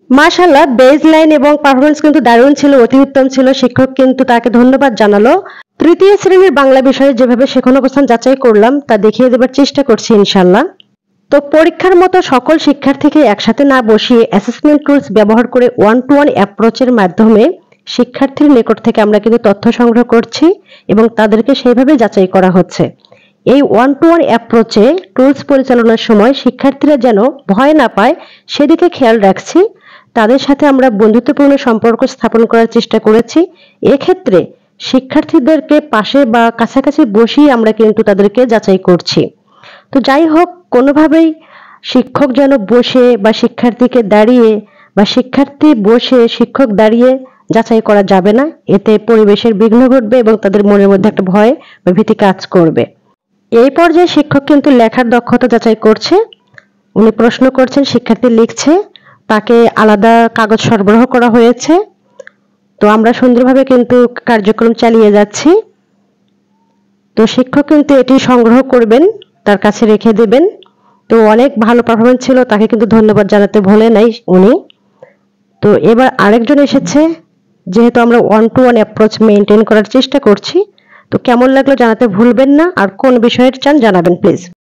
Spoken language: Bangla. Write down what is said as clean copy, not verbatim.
মাশাআল্লাহ, বেজ লাইন এবং পারফরমেন্স কিন্তু দারুণ ছিল, অতি উত্তম ছিল। শিক্ষক কিন্তু তাকে ধন্যবাদ জানালো। তৃতীয় শ্রেণীর বাংলা বিষয়ে যেভাবে শেখন অবস্থান যাচাই করলাম তা দেখিয়ে দেবার চেষ্টা করছি ইনশাআল্লাহ। তো পরীক্ষার মতো সকল শিক্ষার্থীকে একসাথে না বসিয়ে অ্যাসেসমেন্ট টুলস ব্যবহার করে ওয়ান টু ওয়ান অ্যাপ্রোচের মাধ্যমে শিক্ষার্থীর নিকট থেকে আমরা কিন্তু তথ্য সংগ্রহ করছি এবং তাদেরকে সেইভাবে যাচাই করা হচ্ছে। এই ওয়ান টু ওয়ান অ্যাপ্রোচে টুলস পরিচালনার সময় শিক্ষার্থীরা যেন ভয় না পায় সেদিকে খেয়াল রাখছি। তাদের সাথে আমরা বন্ধুত্বপূর্ণ সম্পর্ক স্থাপন করার চেষ্টা করেছি। এক্ষেত্রে শিক্ষার্থীদেরকে পাশে বা কাছাকাছি বসিয়ে আমরা কিন্তু তাদেরকে যাচাই করছি। তো যাই হোক, কোনোভাবেই শিক্ষক যেন বসে বা শিক্ষার্থীকে দাঁড়িয়ে বা শিক্ষার্থী বসে শিক্ষক দাঁড়িয়ে যাচাই করা যাবে না। এতে পরিবেশের বিঘ্ন ঘটবে এবং তাদের মনের মধ্যে একটা ভয় বা ভীতি কাজ করবে। এই পর্যায়ে শিক্ষক কিন্তু লেখার দক্ষতা যাচাই করছে। উনি প্রশ্ন করছেন, শিক্ষার্থী লিখছে, তাকে আলাদা কাগজ সরবরাহ করা হয়েছে। তো আমরা সুন্দরভাবে কিন্তু কার্যক্রম চালিয়ে যাচ্ছি। তো শিক্ষক কিন্তু এটি সংগ্রহ করবেন, তার কাছে রেখে দেবেন। তো অনেক ভালো পারফরমেন্স ছিল, তাকে কিন্তু ধন্যবাদ জানাতে ভুলে নাই উনি। তো এবার আরেকজন এসেছে, যেহেতু আমরা one to one approach maintain করার চেষ্টা করছি। তো কেমন লাগলো জানাতে ভুলবেন না, আর কোন বিষয়ের চান জানাবেন প্লিজ।